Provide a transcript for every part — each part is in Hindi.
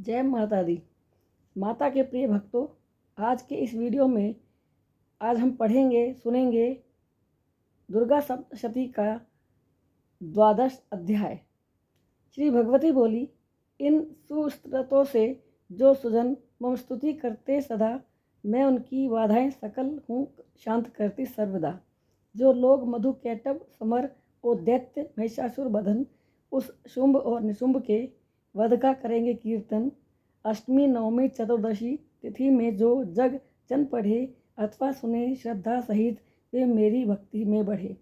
जय माता दी। माता के प्रिय भक्तों, आज के इस वीडियो में आज हम पढ़ेंगे सुनेंगे दुर्गा सप्तशती का 12वां अध्याय। श्री भगवती बोली, इन सुस्तोत्रों से जो सुजन मम स्तुति करते सदा, मैं उनकी बाधाएं सकल हूँ शांत करती सर्वदा। जो लोग मधु कैटव समर और दैत्य महिषासुर बधन, उस शुंभ और निशुंभ के वध का करेंगे कीर्तन। अष्टमी नवमी चतुर्दशी तिथि में जो जग जन पढ़े अथवा सुने श्रद्धा सहित, वे मेरी भक्ति में बढ़े।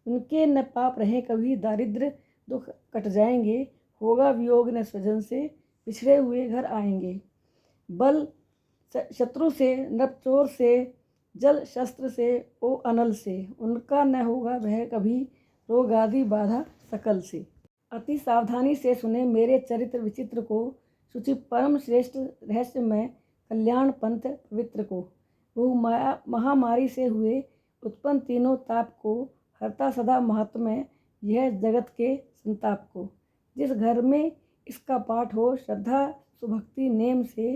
उनके न पाप रहे कभी, दारिद्र दुख कट जाएंगे। होगा वियोग न स्वजन से, पिछड़े हुए घर आएंगे। बल शत्रु से, नृप चोर से, जल शस्त्र से, ओ अनल से, उनका न होगा भय कभी। रोग आदि बाधा सकल से। अति सावधानी से सुने मेरे चरित्र विचित्र को, शुचि परम श्रेष्ठ रहस्यमय कल्याण पंथ पवित्र को। वो महामारी से हुए उत्पन्न तीनों ताप को, हरता सदा महात्म्य यह जगत के संताप को। जिस घर में इसका पाठ हो श्रद्धा सुभक्ति नेम से,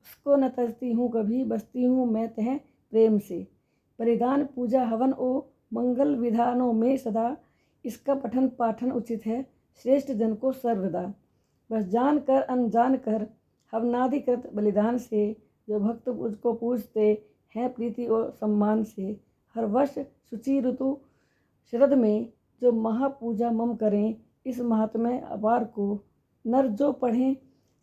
उसको न तजती हूँ कभी, बसती हूँ मैं तह प्रेम से। परिधान पूजा हवन ओ मंगल विधानों में सदा, इसका पठन पाठन उचित है श्रेष्ठ जन को सर्वदा। बस जान कर अनजान कर हवनादिकृत बलिदान से, जो भक्त उसको पूजते हैं प्रीति और सम्मान से। हर वर्ष शुचि ऋतु शरद में, जो महापूजा मम करें इस महात्म्य अपार को। नर जो पढ़ें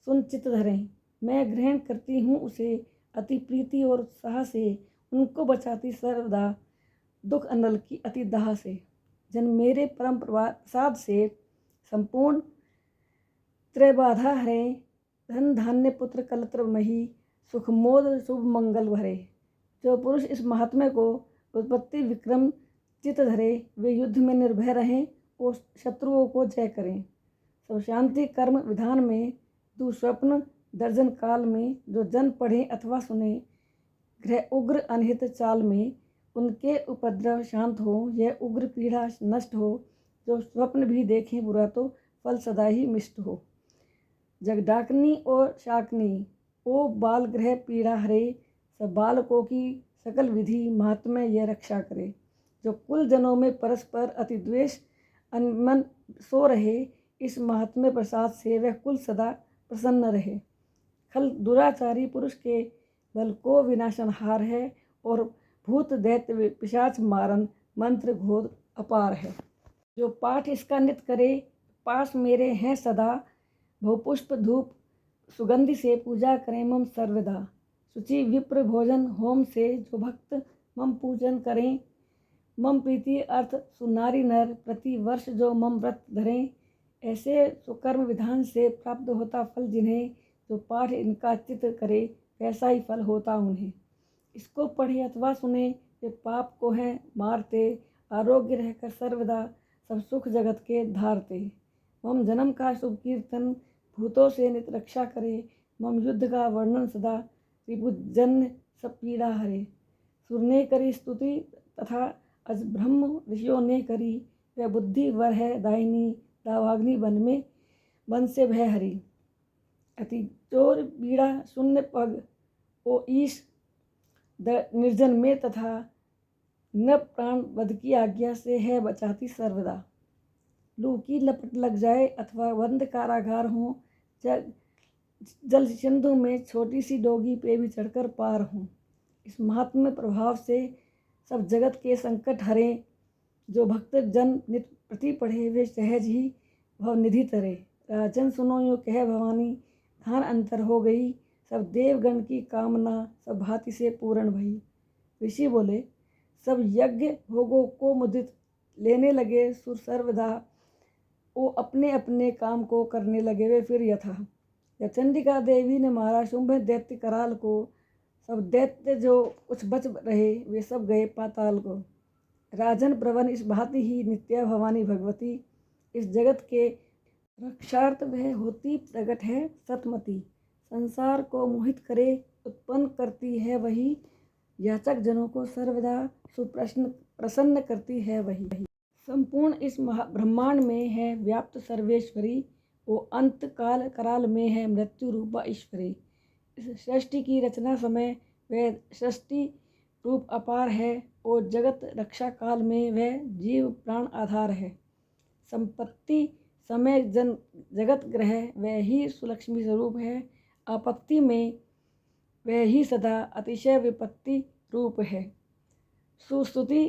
सुन चित्त धरें, मैं ग्रहण करती हूँ उसे अति प्रीति और उत्साह से। उनको बचाती सर्वदा दुख अनल की अति दाह से। जन मेरे परम प्रसाद से संपूर्ण त्रैबाधा हरे, धन धान्य पुत्र कलत्र मही, सुख मोद शुभ मंगल भरे। जो पुरुष इस महात्म्य को उत्पत्ति विक्रम चित धरे, वे युद्ध में निर्भय रहें और शत्रुओं को जय करें। सब शांति कर्म विधान में, दुस्वप्न दर्जन काल में, जो जन पढ़े अथवा सुने ग्रह उग्र अनहित चाल में, उनके उपद्रव शांत हो यह उग्र पीड़ा नष्ट हो। जो स्वप्न भी देखें बुरा तो फल सदा ही मिष्ट हो। जगडाकनी और शाकनी, ओ बाल ग्रह पीड़ा हरे, सब बालकों की सकल विधि महात्म्य यह रक्षा करे। जो कुल जनों में परस्पर अति द्वेष अनमन सो रहे, इस महात्म्य प्रसाद से वह कुल सदा प्रसन्न रहे। खल दुराचारी पुरुष के बल को विनाशनहार है, और भूत दैत्य पिशाच मारन मंत्र घोर अपार है। जो पाठ इसका नित करे पास मेरे हैं सदा, बहुपुष्प धूप सुगंधि से पूजा करें मम सर्वदा। शुचि विप्र भोजन होम से, जो भक्त मम पूजन करें। मम प्रीति अर्थ सुनारी नर, प्रति वर्ष जो मम व्रत धरें। ऐसे सुकर्म विधान से प्राप्त होता फल जिन्हें, जो पाठ इनका चित करे वैसा ही फल होता उन्हें। इसको पढ़े अथवा सुने वे पाप को हैं मारते, आरोग्य रहकर सर्वदा सब सुख जगत के धारते। मम जन्म का शुभ कीर्तन भूतों से नित रक्षा करे। मम युद्ध का वर्णन सदा त्रिभुजन सब पीड़ा हरे। सुर ने करी स्तुति तथा अज ब्रह्म ऋषियों ने करी, वह बुद्धि वर है दायिनी। दावाग्नि वन में वन से भय हरी। अति चोर पीड़ा शून्य पग, ओ ईश निर्जन में तथा, न प्राण वध की आज्ञा से है बचाती सर्वदा। लू की लपट लग जाए अथवा बंद कारागार हो, जल सिंधु में छोटी सी डोगी पे भी चढ़कर पार हो। इस महात्म्य प्रभाव से सब जगत के संकट हरे। जो भक्त जन नित प्रति पढ़े, वे सहज ही भवनिधि तरे। राजन सुनो यो कह भवानी, धान अंतर हो गई। सब देवगण की कामना सब भांति से पूर्ण भई। ऋषि बोले, सब यज्ञ भोगों को मुदित लेने लगे सुर सर्वदा। वो अपने अपने काम को करने लगे वे फिर यथा। जब चंडिका देवी ने मारा शुंभ दैत्य कराल को, सब दैत्य जो कुछ बच रहे वे सब गए पाताल को। राजन प्रवन इस भांति ही नित्या भवानी भगवती, इस जगत के रक्षार्थ वह होती प्रकट है सतमती। संसार को मोहित करे उत्पन्न करती है वही, याचक जनों को सर्वदा प्रसन्न करती है वही। संपूर्ण इस ब्रह्मांड में है व्याप्त सर्वेश्वरी, वो अंत काल कराल में है मृत्यु रूपा ईश्वरी। इस सृष्टि की रचना समय वह सृष्टि रूप अपार है और जगत रक्षा काल में वह जीव प्राण आधार है। संपत्ति समय जगत ग्रह वह ही सुलक्ष्मी स्वरूप है। आपत्ति में वह ही सदा अतिशय विपत्ति रूप है। सुस्तुति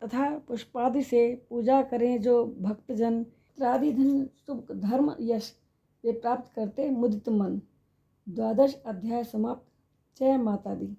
तथा पुष्पादि से पूजा करें जो भक्तजन, पुत्रादि धन शुभ धर्म यश वे प्राप्त करते मुदित मन। 12 अध्याय समाप्त। जय माता दी।